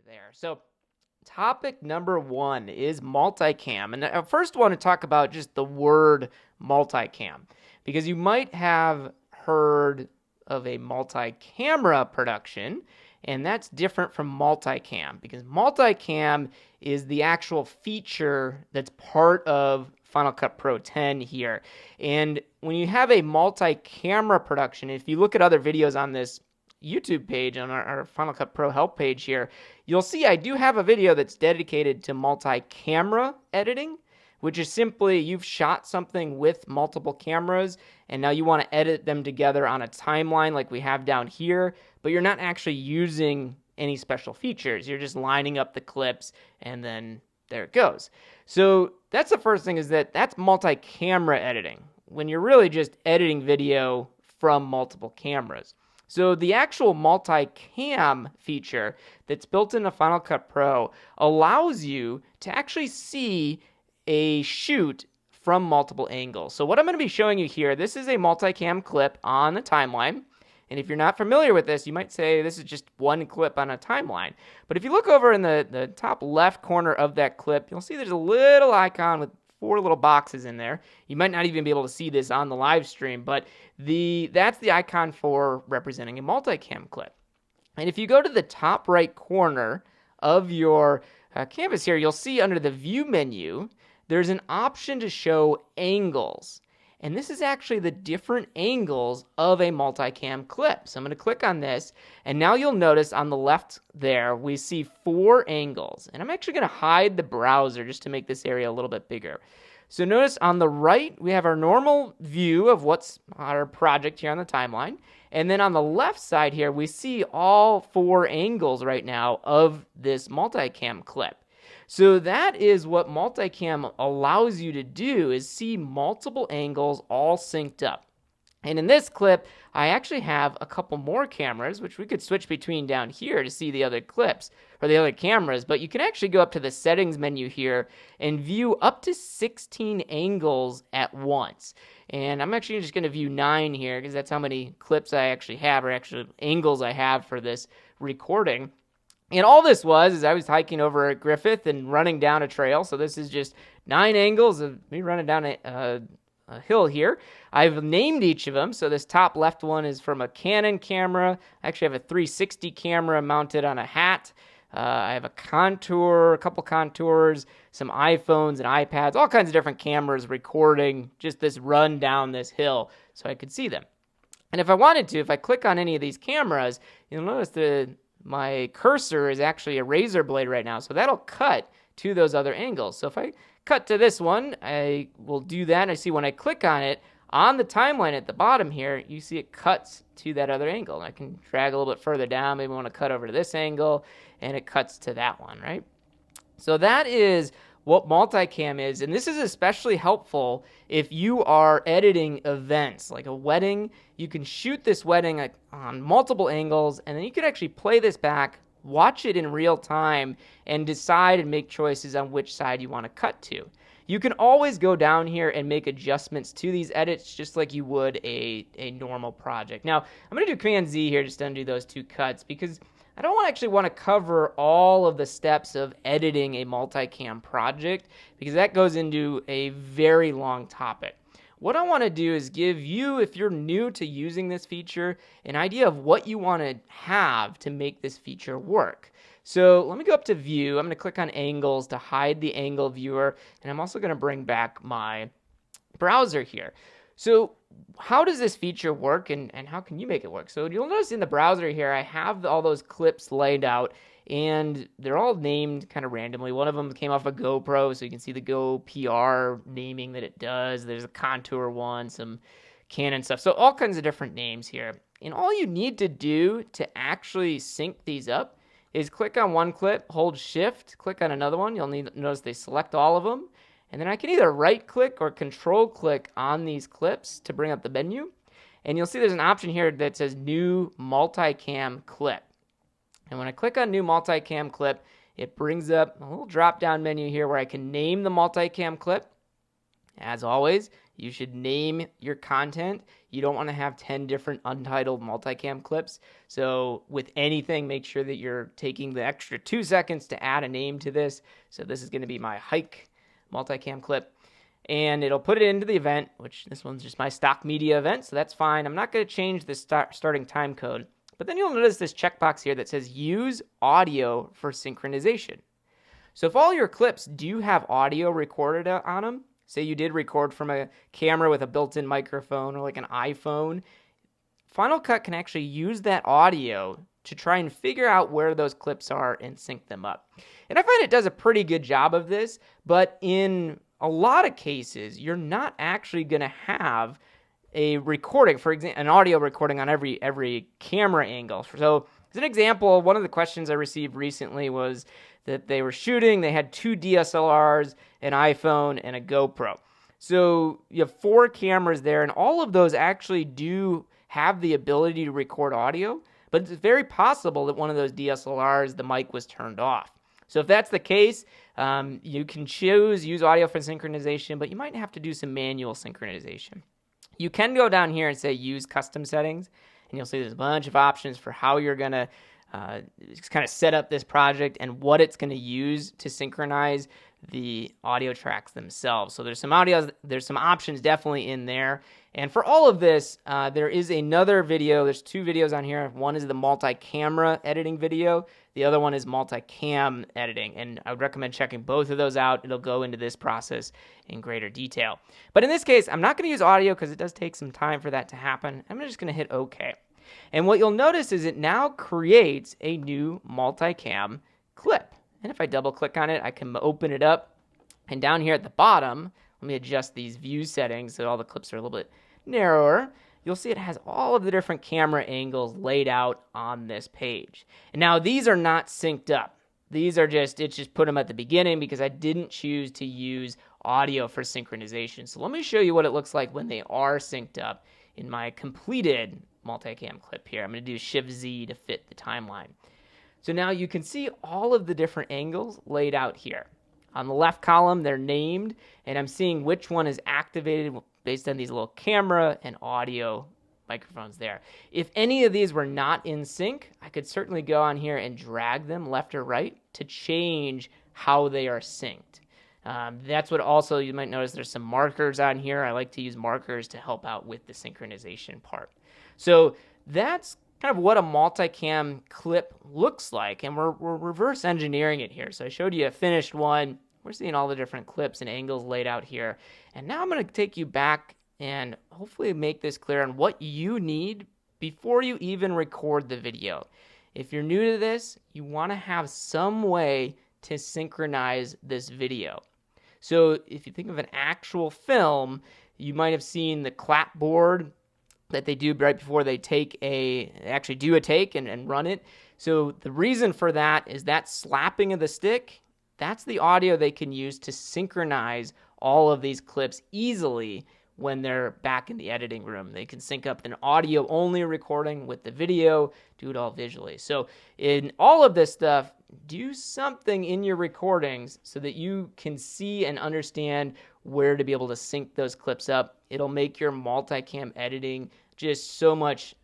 there. So topic number one is multicam. And I first want to talk about just the word multicam, because you might have heard of a multi-camera production, and that's different from multicam, because multicam is the actual feature that's part of Final Cut Pro 10 here. And when you have a multi-camera production, if you look at other videos on this YouTube page, on our Final Cut Pro help page here, you'll see I do have a video that's dedicated to multi-camera editing, which is simply you've shot something with multiple cameras and now you want to edit them together on a timeline like we have down here, but you're not actually using any special features. You're just lining up the clips and then there it goes. So that's the first thing, is that's multi-camera editing, when you're really just editing video from multiple cameras. So the actual multi-cam feature that's built into Final Cut Pro allows you to actually see a shoot from multiple angles. So what I'm going to be showing you here, this is a multi-cam clip on the timeline. And if you're not familiar with this, you might say this is just one clip on a timeline. But if you look over in the top left corner of that clip, you'll see there's a little icon with 4 little boxes in there. You might not even be able to see this on the live stream, but that's the icon for representing a multicam clip. And if you go to the top right corner of your canvas here, you'll see under the view menu, there's an option to show angles. And this is actually the different angles of a multicam clip. So I'm going to click on this, and now you'll notice on the left there, we see 4 angles. And I'm actually going to hide the browser just to make this area a little bit bigger. So notice on the right, we have our normal view of what's our project here on the timeline. And then on the left side here, we see all 4 angles right now of this multicam clip. So that is what multicam allows you to do, is see multiple angles all synced up. And in this clip, I actually have a couple more cameras, which we could switch between down here to see the other clips or the other cameras. But you can actually go up to the settings menu here and view up to 16 angles at once. And I'm actually just going to view 9 here, because that's how many clips I actually have, or actually angles I have for this recording. And all this is I was hiking over at Griffith and running down a trail. So this is just 9 angles of me running down a hill here. I've named each of them. So this top left one is from a Canon camera. I actually have a 360 camera mounted on a hat. I have a couple contours, some iPhones and iPads, all kinds of different cameras recording just this run down this hill so I could see them. And if I wanted to, if I click on any of these cameras, you'll notice my cursor is actually a razor blade right now, so that'll cut to those other angles. So if I cut to this one, I will do that. I see when I click on it, on the timeline at the bottom here, you see it cuts to that other angle. And I can drag a little bit further down. Maybe I want to cut over to this angle, and it cuts to that one, right? So that is what multicam is, and this is especially helpful if you are editing events like a wedding. You can shoot this wedding on multiple angles, and then you can actually play this back, watch it in real time, and decide and make choices on which side you want to cut to. You can always go down here and make adjustments to these edits just like you would a normal project. Now, I'm going to do Command Z here just to undo those 2 cuts, because I don't actually want to cover all of the steps of editing a multicam project, because that goes into a very long topic. What I want to do is give you, if you're new to using this feature, an idea of what you want to have to make this feature work. So let me go up to View. I'm going to click on Angles to hide the angle viewer, and I'm also going to bring back my browser here. So how does this feature work, and how can you make it work? So you'll notice in the browser here, I have all those clips laid out, and they're all named kind of randomly. One of them came off a GoPro, so you can see the GoPR naming that it does. There's a contour one, some Canon stuff. So all kinds of different names here. And all you need to do to actually sync these up is click on one clip, hold Shift, click on another one. You'll notice they select all of them. And then I can either right-click or control-click on these clips to bring up the menu. And you'll see there's an option here that says New Multicam Clip. And when I click on New Multicam Clip, it brings up a little drop-down menu here where I can name the multicam clip. As always, you should name your content. You don't want to have 10 different untitled multicam clips. So with anything, make sure that you're taking the extra 2 seconds to add a name to this. So this is going to be my hike multicam clip. And it'll put it into the event, which this one's just my stock media event, so that's fine. I'm not going to change the starting time code. But then you'll notice this checkbox here that says use audio for synchronization. So if all your clips do have audio recorded on them, say you did record from a camera with a built-in microphone or like an iPhone, Final Cut can actually use that audio to try and figure out where those clips are and sync them up. And I find it does a pretty good job of this, but in a lot of cases, you're not actually going to have a recording, for example, an audio recording on every camera angle. So as an example, one of the questions I received recently was that they were shooting, they had 2 DSLRs, an iPhone, and a GoPro. So you have 4 cameras there, and all of those actually do have the ability to record audio, but it's very possible that one of those DSLRs, the mic was turned off. So if that's the case, you can use audio for synchronization, but you might have to do some manual synchronization. You can go down here and say use custom settings, and you'll see there's a bunch of options for how you're going to kind of set up this project and what it's going to use to synchronize the audio tracks themselves. So there's some options definitely in there. And for all of this, there is another video. There's 2 videos on here. One is the multi-camera editing video. The other one is multi-cam editing. And I would recommend checking both of those out. It'll go into this process in greater detail. But in this case, I'm not going to use audio because it does take some time for that to happen. I'm just going to hit OK. And what you'll notice is it now creates a new multicam clip. And if I double click on it, I can open it up. And down here at the bottom, let me adjust these view settings so all the clips are a little bit narrower. You'll see it has all of the different camera angles laid out on this page. And now these are not synced up. These are it's just put them at the beginning because I didn't choose to use audio for synchronization. So let me show you what it looks like when they are synced up in my completed multicam clip here. I'm going to do Shift Z to fit the timeline. So now you can see all of the different angles laid out here. On the left column, they're named, and I'm seeing which one is activated based on these little camera and audio microphones there. If any of these were not in sync, I could certainly go on here and drag them left or right to change how they are synced. That's what also you might notice there's some markers on here. I like to use markers to help out with the synchronization part. So that's kind of what a multicam clip looks like, and we're reverse engineering it here. So I showed you a finished one. We're seeing all the different clips and angles laid out here. And now I'm going to take you back and hopefully make this clear on what you need before you even record the video. If you're new to this, you want to have some way to synchronize this video. So if you think of an actual film, you might have seen the clapboard that they do right before they actually do a take and run it. So the reason for that is that slapping of the stick, that's the audio they can use to synchronize all of these clips easily when they're back in the editing room. They can sync up an audio only recording with the video, do it all visually. So in all of this stuff, do something in your recordings so that you can see and understand where to be able to sync those clips up. It'll make your multicam editing just so much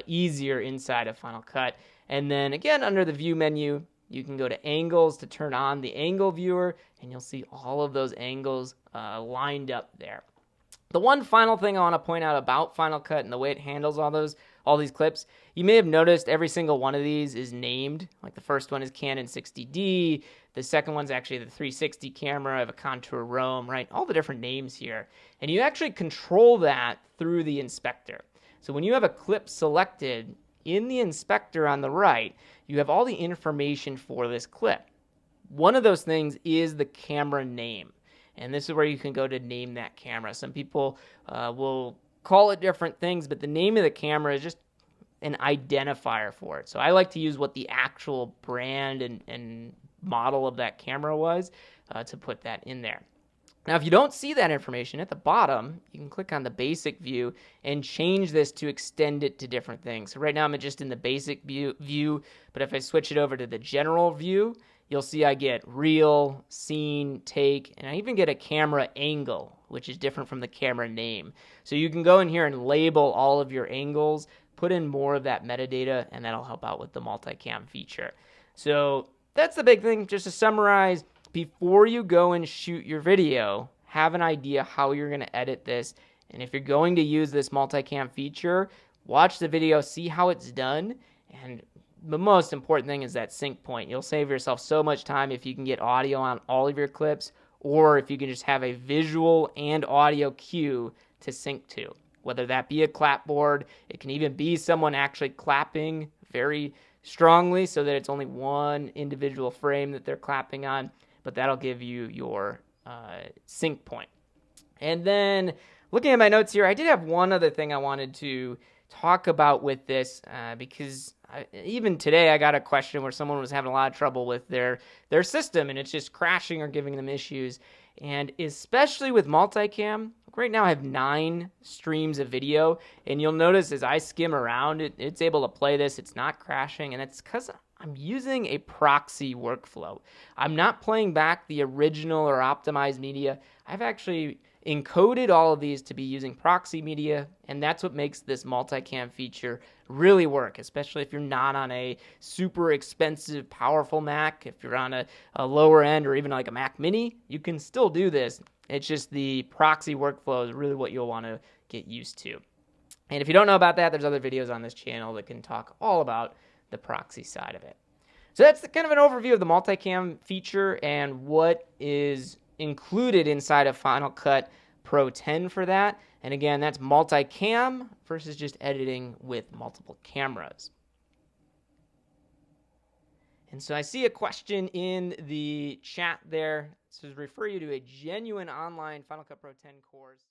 easier inside of Final Cut. And then again, under the view menu, you can go to angles to turn on the angle viewer, and you'll see all of those angles lined up there. The one final thing I want to point out about Final Cut and the way it handles all these clips, you may have noticed every single one of these is named. Like the first one is Canon 60D, the second one's actually the 360 camera, I have a Contour Rome, right? All the different names here. And you actually control that through the inspector. So when you have a clip selected in the inspector on the right, you have all the information for this clip. One of those things is the camera name. And this is where you can go to name that camera. Some people will call it different things, but the name of the camera is just an identifier for it. So I like to use what the actual brand and model of that camera was to put that in there. Now, if you don't see that information at the bottom, you can click on the basic view and change this to extend it to different things. So right now I'm just in the basic view, but if I switch it over to the general view, you'll see I get reel, scene, take, and I even get a camera angle, which is different from the camera name. So you can go in here and label all of your angles, put in more of that metadata, and that'll help out with the multicam feature. So that's the big thing. Just to summarize, before you go and shoot your video, have an idea how you're going to edit this. And if you're going to use this multicam feature, watch the video, see how it's done, and the most important thing is that sync point. You'll save yourself so much time if you can get audio on all of your clips, or if you can just have a visual and audio cue to sync to, whether that be a clapboard. It can even be someone actually clapping very strongly so that it's only one individual frame that they're clapping on, but that'll give you your sync point. And then looking at my notes here, I did have one other thing I wanted to talk about with this because even today I got a question where someone was having a lot of trouble with their system and it's just crashing or giving them issues. And especially with multicam, right now I have 9 streams of video, and you'll notice as I skim around, it's able to play this. It's not crashing, and it's because I'm using a proxy workflow. I'm not playing back the original or optimized media. I've actually encoded all of these to be using proxy media, and that's what makes this multicam feature really work, especially if you're not on a super expensive, powerful Mac. If you're on a lower end or even like a Mac Mini, you can still do this. It's just the proxy workflow is really what you'll want to get used to. And if you don't know about that, there's other videos on this channel that can talk all about the proxy side of it. So that's kind of an overview of the multicam feature and what is included inside of Final Cut Pro 10 for that. And again, that's multicam versus just editing with multiple cameras. And so I see a question in the chat there. It says, refer you to a genuine online Final Cut Pro 10 course.